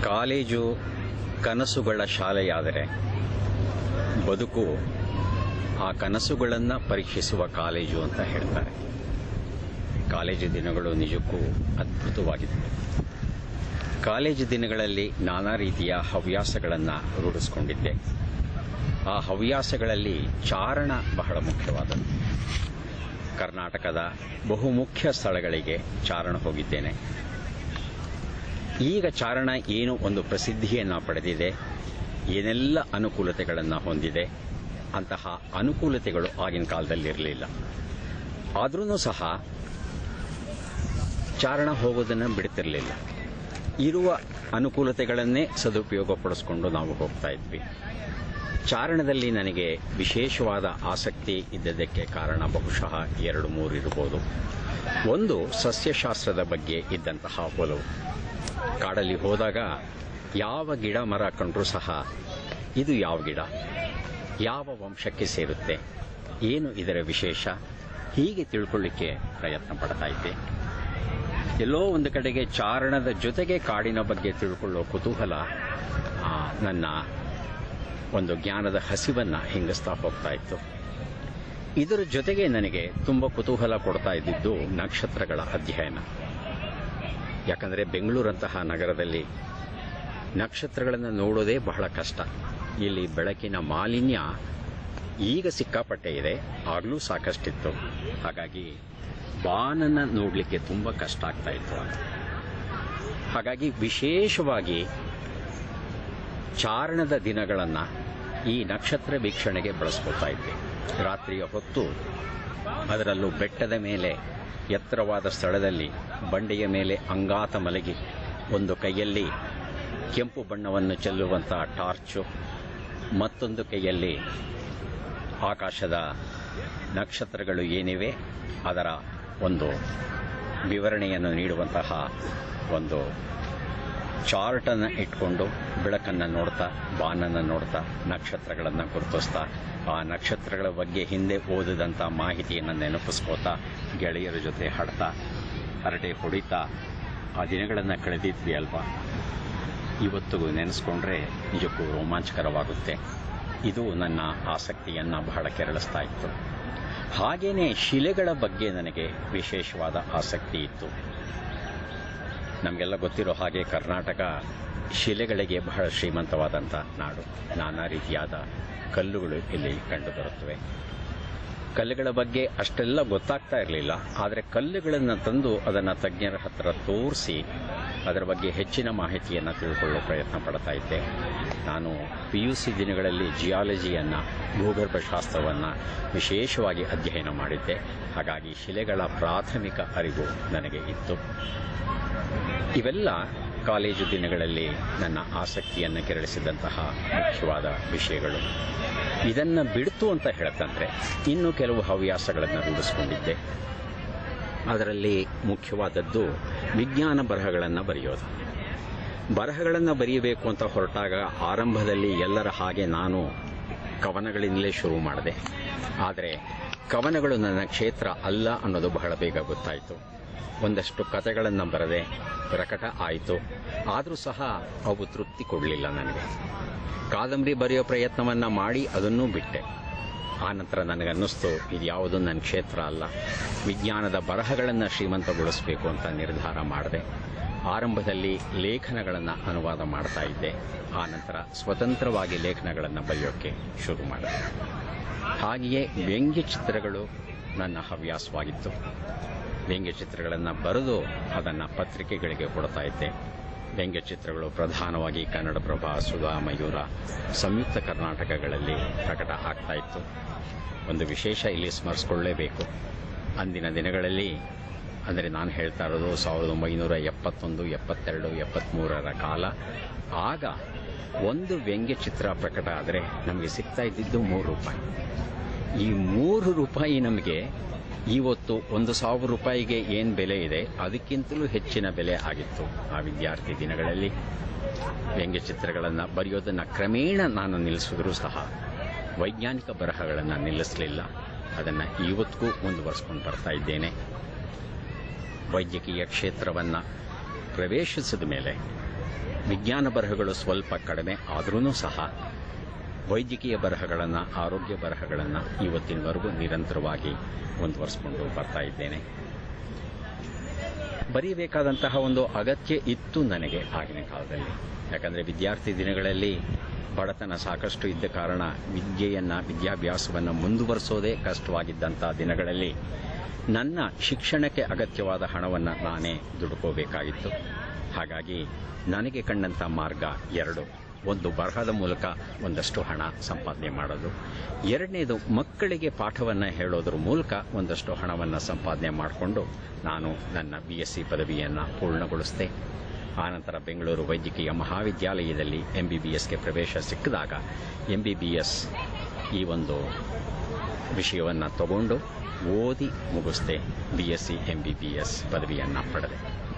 College ಕನಸುಗಳ ಶಾಲೆಯಾದರೆ ಬದುಕು ಆ ಕನಸುಗಳನ್ನು ಪರೀಕ್ಷಿಸುವ ಕಾಲೇಜು ಅಂತ ಹೇಳ್ತಾರೆ. ಕಾಲೇಜು ದಿನಗಳು ನಿಜಕ್ಕೂ ಅದ್ಭುತವಾಗಿದೆ. ಕಾಲೇಜು ದಿನಗಳಲ್ಲಿ ನಾನಾ ರೀತಿಯ ಹವ್ಯಾಸಗಳನ್ನು ರೂಢಿಸಿಕೊಂಡಿದ್ದೆ. ಆ ಹವ್ಯಾಸಗಳಲ್ಲಿ ಚಾರಣ ಬಹಳ ಮುಖ್ಯವಾದದ್ದು. ಕರ್ನಾಟಕದ ಬಹುಮುಖ್ಯ ಸ್ಥಳಗಳಿಗೆ ಚಾರಣ ಹೋಗಿದ್ದೇನೆ. ಈಗ ಚಾರಣ ಏನು ಒಂದು ಪ್ರಸಿದ್ಧಿಯನ್ನು ಪಡೆದಿದೆ, ಏನೆಲ್ಲ ಅನುಕೂಲತೆಗಳನ್ನು ಹೊಂದಿದೆ, ಅಂತಹ ಅನುಕೂಲತೆಗಳು ಆಗಿನ ಕಾಲದಲ್ಲಿ ಇರಲಿಲ್ಲ. ಆದ್ರೂ ಸಹ ಚಾರಣ ಹೋಗೋದನ್ನು ಬಿಡ್ತಿರಲಿಲ್ಲ. ಇರುವ ಅನುಕೂಲತೆಗಳನ್ನೇ ಸದುಪಯೋಗಪಡಿಸಿಕೊಂಡು ನಾವು ಹೋಗ್ತಾ ಇದ್ವಿ. ಚಾರಣದಲ್ಲಿ ನನಗೆ ವಿಶೇಷವಾದ ಆಸಕ್ತಿ ಇದ್ದದಕ್ಕೆ ಕಾರಣ ಬಹುಶಃ 2-3 ಇರಬಹುದು. ಒಂದು, ಸಸ್ಯಶಾಸ್ತ್ರದ ಬಗ್ಗೆ ಇದ್ದಂತಹ ಒಲವು. ಕಾಡಲ್ಲಿ ಹೋದಾಗ ಯಾವ ಗಿಡ ಮರ ಕಂಡ್ರೂ ಸಹ ಇದು ಯಾವ ಗಿಡ, ಯಾವ ವಂಶಕ್ಕೆ ಸೇರುತ್ತೆ, ಏನು ಇದರ ವಿಶೇಷ, ಹೀಗೆ ತಿಳ್ಕೊಳ್ಳಿಕ್ಕೆ ಪ್ರಯತ್ನ ಪಡ್ತಾ ಇದ್ದೆ. ಎಲ್ಲೋ ಒಂದು ಕಡೆಗೆ ಚಾರಣದ ಜೊತೆಗೆ ಕಾಡಿನ ಬಗ್ಗೆ ತಿಳ್ಕೊಳ್ಳೋ ಕುತೂಹಲ ನನ್ನ ಒಂದು ಜ್ಞಾನದ ಹಸಿವನ್ನು ಹಿಂಗಿಸ್ತಾ ಹೋಗ್ತಾ ಇತ್ತು. ಇದರ ಜೊತೆಗೆ ನನಗೆ ತುಂಬ ಕುತೂಹಲ ಕೊಡ್ತಾ ಇದ್ದಿದ್ದು ನಕ್ಷತ್ರಗಳ ಅಧ್ಯಯನ. ಯಾಕಂದರೆ ಬೆಂಗಳೂರಂತಹ ನಗರದಲ್ಲಿ ನಕ್ಷತ್ರಗಳನ್ನು ನೋಡೋದೇ ಬಹಳ ಕಷ್ಟ. ಇಲ್ಲಿ ಬೆಳಕಿನ ಮಾಲಿನ್ಯ ಈಗ ಸಿಕ್ಕಾಪಟ್ಟೆ ಇದೆ, ಆಗಲೂ ಸಾಕಷ್ಟಿತ್ತು. ಹಾಗಾಗಿ ಬಾನನ್ನು ನೋಡಲಿಕ್ಕೆ ತುಂಬ ಕಷ್ಟ ಆಗ್ತಾ ಇತ್ತು. ಹಾಗಾಗಿ ವಿಶೇಷವಾಗಿ ಚಾರಣದ ದಿನಗಳನ್ನು ಈ ನಕ್ಷತ್ರ ವೀಕ್ಷಣೆಗೆ ಬಳಸ್ಕೊಳ್ತಾ ಇದ್ದೆ. ರಾತ್ರಿಯ ಹೊತ್ತು ಅದರಲ್ಲೂ ಬೆಟ್ಟದ ಮೇಲೆ ಎತ್ತರವಾದ ಸ್ಥಳದಲ್ಲಿ ಬಂಡೆಯ ಮೇಲೆ ಅಂಗಾತ ಮಲಗಿ ಒಂದು ಕೈಯಲ್ಲಿ ಕೆಂಪು ಬಣ್ಣವನ್ನು ಚೆಲ್ಲುವಂಥ ಟಾರ್ಚು, ಮತ್ತೊಂದು ಕೈಯಲ್ಲಿ ಆಕಾಶದ ನಕ್ಷತ್ರಗಳು ಏನಿವೆ ಅದರ ಒಂದು ವಿವರಣೆಯನ್ನು ನೀಡುವಂತಹ ಒಂದು ಚಾರ್ಟನ್ನು ಇಟ್ಕೊಂಡು ಬೆಳಕನ್ನು ನೋಡ್ತಾ, ಬಾನನ್ನು ನೋಡ್ತಾ, ನಕ್ಷತ್ರಗಳನ್ನು ಗುರುತಿಸ್ತಾ, ಆ ನಕ್ಷತ್ರಗಳ ಬಗ್ಗೆ ಹಿಂದೆ ಓದಿದಂಥ ಮಾಹಿತಿಯನ್ನು ನೆನಪಿಸ್ಕೋತಾ, ಗೆಳೆಯರ ಜೊತೆ ಹಾಡ್ತಾ, ಹರಟೆ ಹೊಡಿತಾ ಆ ದಿನಗಳನ್ನು ಕಳೆದಿದ್ವಿ ಅಲ್ವಾ. ಇವತ್ತು ನೆನೆಸ್ಕೊಂಡ್ರೆ ನಿಜಕ್ಕೂ ರೋಮಾಂಚಕರವಾಗುತ್ತೆ. ಇದು ನನ್ನ ಆಸಕ್ತಿಯನ್ನು ಬಹಳ ಕೆರಳಿಸ್ತಾ ಇತ್ತು. ಹಾಗೇನೆ ಶಿಲೆಗಳ ಬಗ್ಗೆ ನನಗೆ ವಿಶೇಷವಾದ ಆಸಕ್ತಿ ಇತ್ತು. ನಮಗೆಲ್ಲ ಗೊತ್ತಿರೋ ಹಾಗೆ ಕರ್ನಾಟಕ ಶಿಲೆಗಳಿಗೆ ಬಹಳ ಶ್ರೀಮಂತವಾದಂಥ ನಾಡು. ನಾನಾ ರೀತಿಯಾದ ಕಲ್ಲುಗಳು ಇಲ್ಲಿ ಕಂಡುಬರುತ್ತವೆ. ಕಲ್ಲುಗಳ ಬಗ್ಗೆ ಅಷ್ಟೆಲ್ಲ ಗೊತ್ತಾಗ್ತಾ ಇರಲಿಲ್ಲ. ಆದರೆ ಕಲ್ಲುಗಳನ್ನು ತಂದು ಅದನ್ನು ತಜ್ಞರ ಹತ್ತಿರ ತೋರಿಸಿ ಅದರ ಬಗ್ಗೆ ಹೆಚ್ಚಿನ ಮಾಹಿತಿಯನ್ನು ತಿಳ್ಕೊಳ್ಳೋ ಪ್ರಯತ್ನ ಪಡ್ತಾ ಇದ್ದೆ. ನಾನು PUC ದಿನಗಳಲ್ಲಿ ಜಿಯಾಲಜಿಯನ್ನು, ಭೂಗರ್ಭಶಾಸ್ತ್ರವನ್ನು ವಿಶೇಷವಾಗಿ ಅಧ್ಯಯನ ಮಾಡಿದ್ದೆ. ಹಾಗಾಗಿ ಶಿಲೆಗಳ ಪ್ರಾಥಮಿಕ ಅರಿವು ನನಗೆ ಇತ್ತು. ಇವೆಲ್ಲ ಕಾಲೇಜು ದಿನಗಳಲ್ಲಿ ನನ್ನ ಆಸಕ್ತಿಯನ್ನು ಕೆರಳಿಸಿದಂತಹ ಮುಖ್ಯವಾದ ವಿಷಯಗಳು. ಇದನ್ನು ಬಿಡ್ತು ಅಂತ ಹೇಳ್ತಂದ್ರೆ ಇನ್ನೂ ಕೆಲವು ಹವ್ಯಾಸಗಳನ್ನು ರೂಢಿಸಿಕೊಂಡಿದ್ದೆ. ಅದರಲ್ಲಿ ಮುಖ್ಯವಾದದ್ದು ವಿಜ್ಞಾನ ಬರಹಗಳನ್ನು ಬರೆಯೋದು. ಬರಹಗಳನ್ನು ಬರೆಯಬೇಕು ಅಂತ ಹೊರಟಾಗ ಆರಂಭದಲ್ಲಿ ಎಲ್ಲರ ಹಾಗೆ ನಾನು ಕವನಗಳಿಂದಲೇ ಶುರು ಮಾಡಿದೆ. ಆದರೆ ಕವನಗಳು ನನ್ನ ಕ್ಷೇತ್ರ ಅಲ್ಲ ಅನ್ನೋದು ಬಹಳ ಬೇಗ ಗೊತ್ತಾಯಿತು. ಒಂದಷ್ಟು ಕಥೆಗಳನ್ನು ಬರೆದೆ, ಪ್ರಕಟ ಆಯಿತು. ಆದರೂ ಸಹ ಅವು ತೃಪ್ತಿ ಕೊಡಲಿಲ್ಲ ನನಗೆ. ಕಾದಂಬರಿ ಬರೆಯೋ ಪ್ರಯತ್ನವನ್ನು ಮಾಡಿ ಅದನ್ನೂ ಬಿಟ್ಟೆ. ಆನಂತರ ನನಗನ್ನಿಸ್ತು, ಇದು ಯಾವುದೂ ನನ್ನ ಕ್ಷೇತ್ರ ಅಲ್ಲ, ವಿಜ್ಞಾನದ ಬರಹಗಳನ್ನು ಶ್ರೀಮಂತಗೊಳಿಸಬೇಕು ಅಂತ ನಿರ್ಧಾರ ಮಾಡಿದೆ. ಆರಂಭದಲ್ಲಿ ಲೇಖನಗಳನ್ನು ಅನುವಾದ ಮಾಡ್ತಾ ಇದ್ದೆ. ಆನಂತರ ಸ್ವತಂತ್ರವಾಗಿ ಲೇಖನಗಳನ್ನು ಬರೆಯೋಕ್ಕೆ ಶುರು ಮಾಡಿದೆ. ಹಾಗೆಯೇ ವ್ಯಂಗ್ಯಚಿತ್ರಗಳು ನನ್ನ ಹವ್ಯಾಸವಾಗಿತ್ತು. ವ್ಯಂಗ್ಯಚಿತ್ರಗಳನ್ನು ಬರೆದು ಅದನ್ನು ಪತ್ರಿಕೆಗಳಿಗೆ ಕೊಡ್ತಾ ಇದ್ದೆ. ವ್ಯಂಗ್ಯಚಿತ್ರಗಳು ಪ್ರಧಾನವಾಗಿ ಕನ್ನಡಪ್ರಭ, ಸುಧಾ, ಮಯೂರ, ಸಂಯುಕ್ತ ಕರ್ನಾಟಕಗಳಲ್ಲಿ ಪ್ರಕಟ ಆಗ್ತಾ ಇತ್ತು. ಒಂದು ವಿಶೇಷ ಇಲ್ಲಿ ಸ್ಮರಿಸಿಕೊಳ್ಳಲೇಬೇಕು. ಅಂದಿನ ದಿನಗಳಲ್ಲಿ, ಅಂದರೆ ನಾನು ಹೇಳ್ತಾ ಇರೋದು 1971, 72, 73 ಕಾಲ. ಆಗ ಒಂದು ವ್ಯಂಗ್ಯಚಿತ್ರ ಪ್ರಕಟ ಆದರೆ ನಮಗೆ ಸಿಗ್ತಾ ಇದ್ದಿದ್ದು ₹3. ಈ ₹3 ನಮಗೆ ಇವತ್ತು 1,000 ರೂಪಾಯಿಗೆ ಏನು ಬೆಲೆ ಇದೆ ಅದಕ್ಕಿಂತಲೂ ಹೆಚ್ಚಿನ ಬೆಲೆ ಆಗಿತ್ತು. ಆ ವಿದ್ಯಾರ್ಥಿ ದಿನಗಳಲ್ಲಿ ವ್ಯಂಗ್ಯಚಿತ್ರಗಳನ್ನು ಬರೆಯೋದನ್ನು ಕ್ರಮೇಣ ನಾನು ನಿಲ್ಲಿಸಿದ್ರೂ ಸಹ ವೈಜ್ಞಾನಿಕ ಬರಹಗಳನ್ನು ನಿಲ್ಲಿಸಲಿಲ್ಲ. ಅದನ್ನು ಇವತ್ತಿಗೂ ಮುಂದುವರಿಸ್ಕೊಂಡು ಬರ್ತಾ ಇದ್ದೇನೆ. ವೈದ್ಯಕೀಯ ಕ್ಷೇತ್ರವನ್ನು ಪ್ರವೇಶಿಸಿದ ಮೇಲೆ ವಿಜ್ಞಾನ ಬರಹಗಳು ಸ್ವಲ್ಪ ಕಡಿಮೆ ಆದ್ರೂ ಸಹ ವೈದ್ಯಕೀಯ ಬರಹಗಳನ್ನು, ಆರೋಗ್ಯ ಬರಹಗಳನ್ನು ಇವತ್ತಿನವರೆಗೂ ನಿರಂತರವಾಗಿ ಮುಂದುವರಿಸಿಕೊಂಡು ಬರ್ತಾ ಇದ್ದೇನೆ. ಬರೀಬೇಕಾದಂತಹ ಒಂದು ಅಗತ್ಯ ಇತ್ತು ನನಗೆ ಆಗಿನ ಕಾಲದಲ್ಲಿ. ಯಾಕಂದರೆ ವಿದ್ಯಾರ್ಥಿ ದಿನಗಳಲ್ಲಿ ಬಡತನ ಸಾಕಷ್ಟು ಇದ್ದ ಕಾರಣ ವಿದ್ಯಾಭ್ಯಾಸವನ್ನು ಮುಂದುವರಿಸೋದೇ ಕಷ್ಟವಾಗಿದ್ದಂಥ ದಿನಗಳಲ್ಲಿ ನನ್ನ ಶಿಕ್ಷಣಕ್ಕೆ ಅಗತ್ಯವಾದ ಹಣವನ್ನು ನಾನೇ ದುಡ್ಕೋಬೇಕಾಗಿತ್ತು. ಹಾಗಾಗಿ ನನಗೆ ಕಂಡಂಥ ಮಾರ್ಗ ಎರಡು. ಒಂದು, ಬರಹದ ಮೂಲಕ ಒಂದಷ್ಟು ಹಣ ಸಂಪಾದನೆ ಮಾಡೋದು. ಎರಡನೇದು, ಮಕ್ಕಳಿಗೆ ಪಾಠವನ್ನು ಹೇಳೋದ್ರ ಮೂಲಕ ಒಂದಷ್ಟು ಹಣವನ್ನು ಸಂಪಾದನೆ ಮಾಡಿಕೊಂಡು ನಾನು ನನ್ನ BSc ಪದವಿಯನ್ನು ಪೂರ್ಣಗೊಳಿಸಿದೆ. ಆನಂತರ ಬೆಂಗಳೂರು ವೈದ್ಯಕೀಯ ಮಹಾವಿದ್ಯಾಲಯದಲ್ಲಿ MBBSಗೆ ಪ್ರವೇಶ ಸಿಕ್ಕಿದಾಗ MBBS ಈ ಒಂದು ವಿಷಯವನ್ನು ತಗೊಂಡು ಓದಿ ಮುಗಿಸ್ದೆ. BSc MBBS ಪದವಿಯನ್ನು ಪಡೆದೆ.